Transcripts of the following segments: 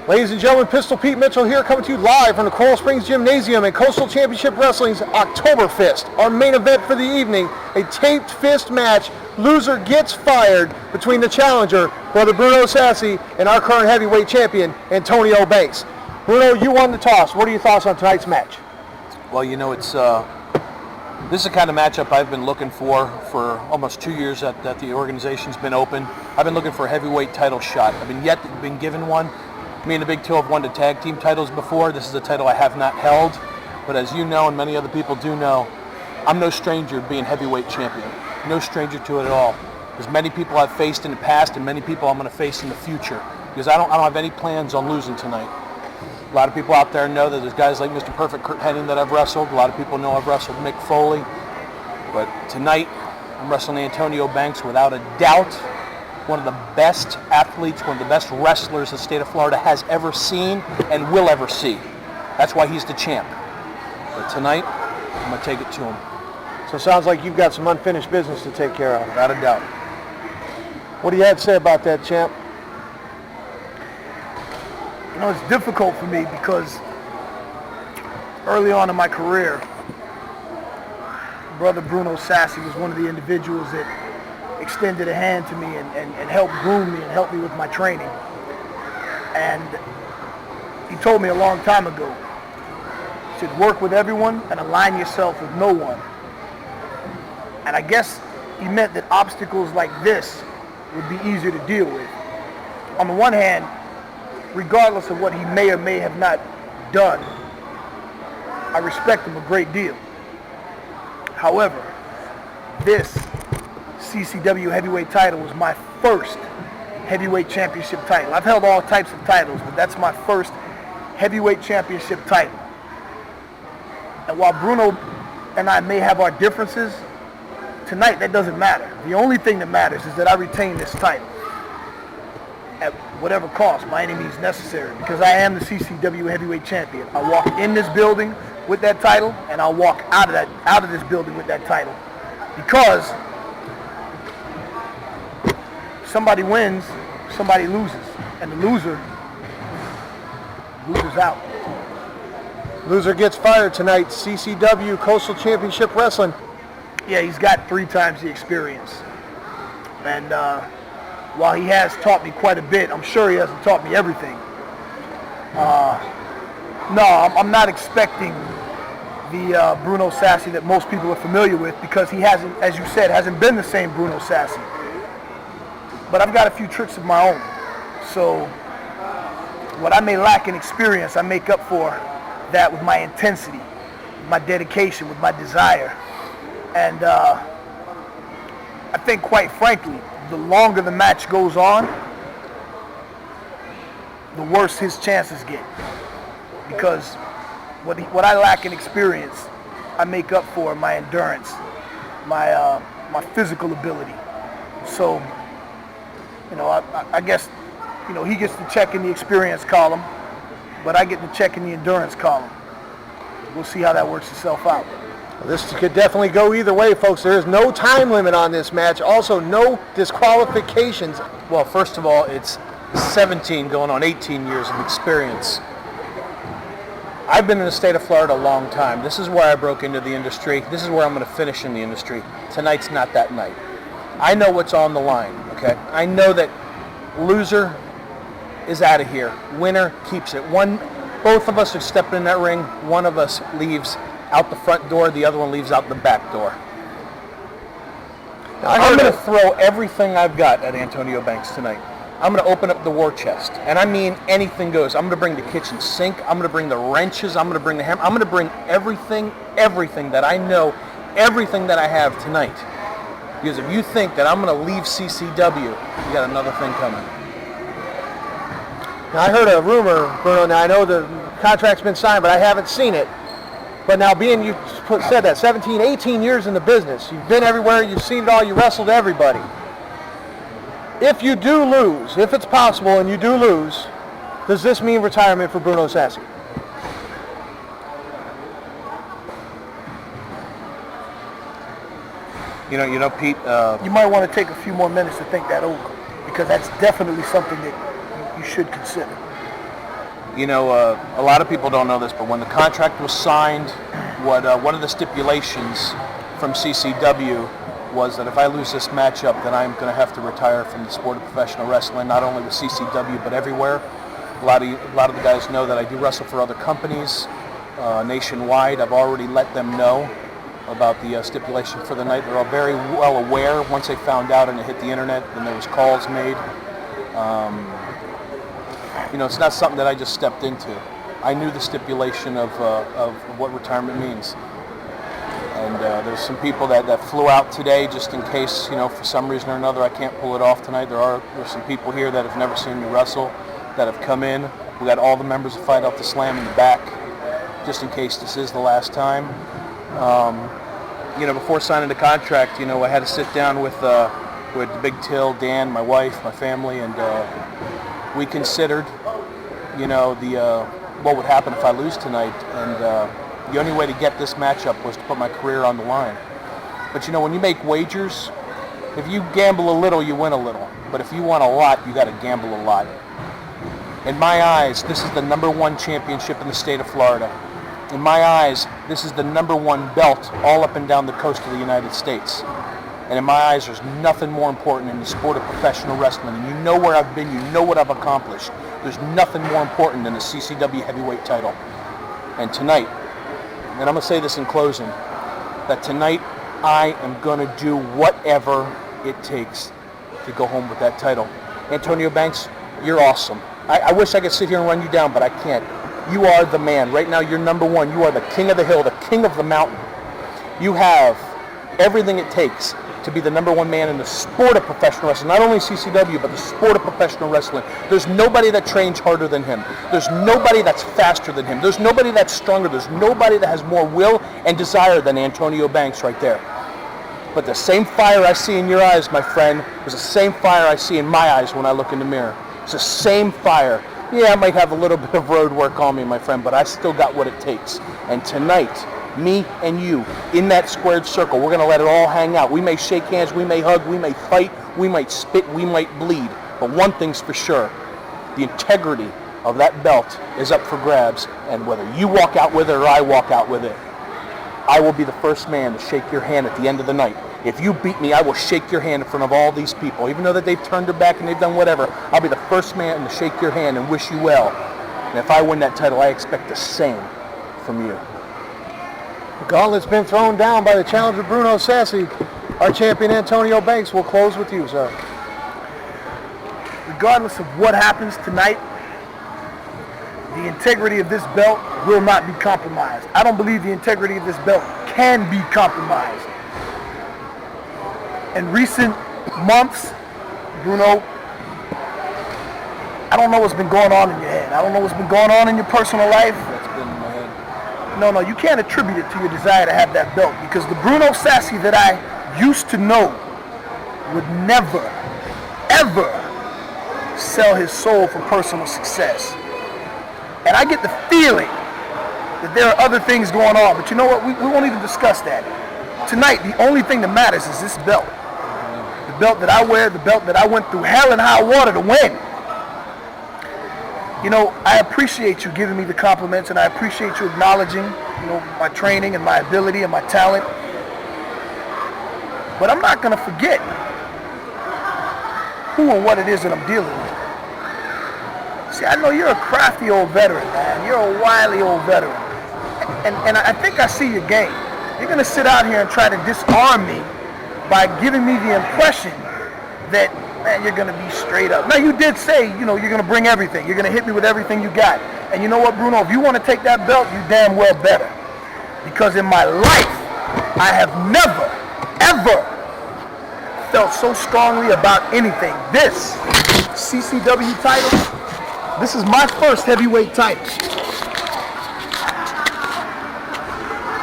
Ladies and gentlemen, Pistol Pete Mitchell here, coming to you live from the Coral Springs Gymnasium in Coastal Championship Wrestling's Oktoberfest. Our main event for the evening, a taped fist match. Loser gets fired between the challenger, brother Bruno Sassi, and our current heavyweight champion, Antonio Banks. Bruno, you won the toss. What are your thoughts on tonight's match? Well, you know, it's this is the kind of matchup I've been looking for almost 2 years that the organization's been open. I've been looking for a heavyweight title shot. I've been given one. Me and the Big Two have won the tag team titles before. This is a title I have not held. But as you know, and many other people do know, I'm no stranger to being heavyweight champion. No stranger to it at all. There's many people I've faced in the past and many people I'm going to face in the future. Because I don't have any plans on losing tonight. A lot of people out there know that there's guys like Mr. Perfect Kurt Hennig that I've wrestled. A lot of people know I've wrestled Mick Foley. But tonight, I'm wrestling Antonio Banks without a doubt. One of the best athletes, one of the best wrestlers the state of Florida has ever seen and will ever see. That's why he's the champ. But tonight, I'm going to take it to him. So it sounds like you've got some unfinished business to take care of. Without a doubt. What do you have to say about that, champ? You know, it's difficult for me because early on in my career, brother Bruno Sassi was one of the individuals that extended a hand to me and helped groom me and helped me with my training. And he told me a long time ago, he said, work with everyone and align yourself with no one. And I guess he meant that obstacles like this would be easier to deal with. On the one hand, regardless of what he may or may have not done, I respect him a great deal. However, this CCW heavyweight title was my first heavyweight championship title. I've held all types of titles, but that's my first heavyweight championship title. And while Bruno and I may have our differences, tonight that doesn't matter. The only thing that matters is that I retain this title at whatever cost, by any means necessary, because I am the CCW heavyweight champion. I walk in this building with that title, and I'll walk out of this building with that title, because somebody wins, somebody loses, and the loser loses out. Loser gets fired tonight. CCW Coastal Championship Wrestling. Yeah, he's got 3 times the experience, and while he has taught me quite a bit, I'm sure he hasn't taught me everything. No, I'm not expecting the Bruno Sassi that most people are familiar with, because he hasn't, as you said, hasn't been the same Bruno Sassi. But I've got a few tricks of my own. So what I may lack in experience, I make up for that with my intensity, my dedication, with my desire. And I think, quite frankly, the longer the match goes on, the worse his chances get. Because what I lack in experience, I make up for in my endurance, my physical ability. So, you know, I guess, you know, he gets to check in the experience column, but I get to check in the endurance column. We'll see how that works itself out. This could definitely go either way, folks. There is no time limit on this match. Also, no disqualifications. Well, first of all, it's 17 going on 18 years of experience. I've been in the state of Florida a long time. This is where I broke into the industry. This is where I'm going to finish in the industry. Tonight's not that night. I know what's on the line, okay? I know that loser is out of here. Winner keeps it. Both of us are stepping in that ring. One of us leaves out the front door. The other one leaves out the back door. I'm going to throw everything I've got at Antonio Banks tonight. I'm going to open up the war chest. And I mean anything goes. I'm going to bring the kitchen sink. I'm going to bring the wrenches. I'm going to bring the hammer. I'm going to bring everything that I know, everything that I have tonight. Because if you think that I'm going to leave CCW, you got another thing coming. Now, I heard a rumor, Bruno. Now, I know the contract's been signed, but I haven't seen it. But now, being you said that, 17, 18 years in the business, you've been everywhere, you've seen it all, you wrestled everybody. If you do lose, if it's possible and you do lose, does this mean retirement for Bruno Sassi? You know, Pete. You might want to take a few more minutes to think that over, because that's definitely something that you should consider. You know, a lot of people don't know this, but when the contract was signed, one of the stipulations from CCW was that if I lose this matchup, then I'm going to have to retire from the sport of professional wrestling, not only with CCW, but everywhere. A lot of the guys know that I do wrestle for other companies nationwide. I've already let them know about the stipulation for the night. They're all very well aware. Once they found out and it hit the internet, then there was calls made. You know, it's not something that I just stepped into. I knew the stipulation of what retirement means. And there's some people that flew out today just in case, you know, for some reason or another I can't pull it off tonight. There's some people here that have never seen me wrestle that have come in. We got all the members of Fight Out the Slam in the back, just in case this is the last time. You know, before signing the contract, you know, I had to sit down with Big Till, Dan, my wife, my family, and we considered, you know, what would happen if I lose tonight, and the only way to get this matchup was to put my career on the line. But you know, when you make wagers, if you gamble a little, you win a little. But if you want a lot, you got to gamble a lot. In my eyes, this is the #1 championship in the state of Florida. In my eyes, this is the #1 belt all up and down the coast of the United States. And in my eyes, there's nothing more important in the sport of professional wrestling. And you know where I've been, you know what I've accomplished. There's nothing more important than the CCW heavyweight title. And tonight, and I'm going to say this in closing, that tonight I am going to do whatever it takes to go home with that title. Antonio Banks, you're awesome. I wish I could sit here and run you down, but I can't. You are the man. Right now, you're #1. You are the king of the hill, the king of the mountain. You have everything it takes to be the #1 man in the sport of professional wrestling, not only CCW, but the sport of professional wrestling. There's nobody that trains harder than him. There's nobody that's faster than him. There's nobody that's stronger. There's nobody that has more will and desire than Antonio Banks right there. But the same fire I see in your eyes, my friend, is the same fire I see in my eyes when I look in the mirror. It's the same fire. Yeah, I might have a little bit of road work on me, my friend, but I still got what it takes. And tonight, me and you, in that squared circle, we're going to let it all hang out. We may shake hands, we may hug, we may fight, we might spit, we might bleed. But one thing's for sure, the integrity of that belt is up for grabs. And whether you walk out with it or I walk out with it, I will be the first man to shake your hand at the end of the night. If you beat me, I will shake your hand in front of all these people. Even though that they've turned their back and they've done whatever, I'll be the first man to shake your hand and wish you well. And if I win that title, I expect the same from you. The gauntlet's been thrown down by the challenger Bruno Sassi. Our champion Antonio Banks will close with you, sir. Regardless of what happens tonight, the integrity of this belt will not be compromised. I don't believe the integrity of this belt can be compromised. In recent months, Bruno, I don't know what's been going on in your head. I don't know what's been going on in your personal life. That's been in my head. No, you can't attribute it to your desire to have that belt, because the Bruno Sassi that I used to know would never, ever sell his soul for personal success. And I get the feeling that there are other things going on, but you know what? We won't even discuss that. Tonight, the only thing that matters is this belt. The belt that I wear, the belt that I went through hell and high water to win. You know, I appreciate you giving me the compliments, and I appreciate you acknowledging, you know, my training and my ability and my talent. But I'm not going to forget who and what it is that I'm dealing with. See, I know you're a crafty old veteran, man. You're a wily old veteran. And I think I see your game. You're going to sit out here and try to disarm me by giving me the impression that, man, you're going to be straight up. Now, you did say, you know, you're going to bring everything. You're going to hit me with everything you got. And you know what, Bruno? If you want to take that belt, you damn well better. Because in my life, I have never, ever felt so strongly about anything. This CCW title, this is my first heavyweight title.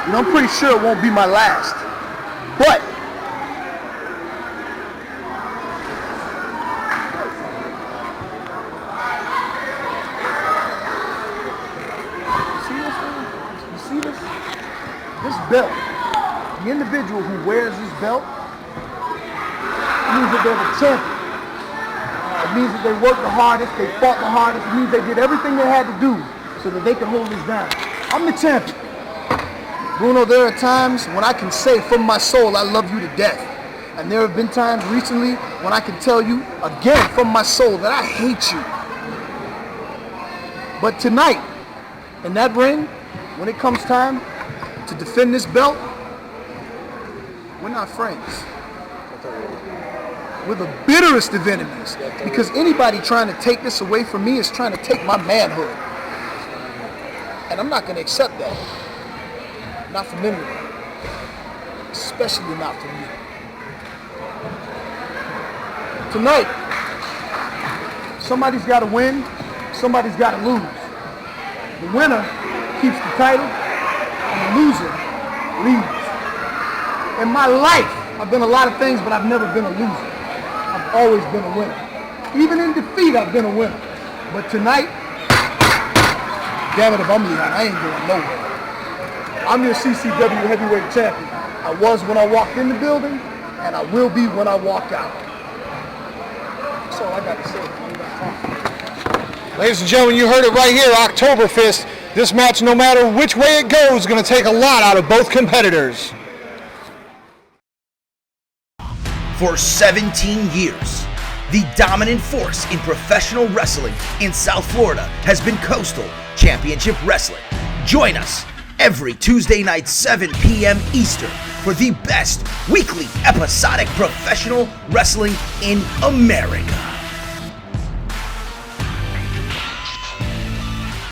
You know, I'm pretty sure it won't be my last. But you see this? This belt, the individual who wears this belt means that they're the champion. It means that they worked the hardest, they fought the hardest. It means they did everything they had to do so that they could hold us down. I'm the champion. Bruno, there are times when I can say from my soul, I love you to death. And there have been times recently when I can tell you, again, from my soul, that I hate you. But tonight, in that ring, when it comes time to defend this belt, we're not friends. We're the bitterest of enemies. Because anybody trying to take this away from me is trying to take my manhood. And I'm not going to accept that. Not from anyone. Especially not from you. Tonight, somebody's got to win, somebody's got to lose. The winner keeps the title, and the loser leaves. In my life, I've been a lot of things, but I've never been a loser. I've always been a winner. Even in defeat, I've been a winner. But tonight, damn it, if I'm leaving, I ain't going nowhere. I'm your CCW Heavyweight Champion. I was when I walked in the building, and I will be when I walk out. That's all I got to say. Ladies and gentlemen, you heard it right here, October Fist. This match, no matter which way it goes, is going to take a lot out of both competitors. For 17 years, the dominant force in professional wrestling in South Florida has been Coastal Championship Wrestling. Join us every Tuesday night, 7 p.m. Eastern, for the best weekly episodic professional wrestling in America.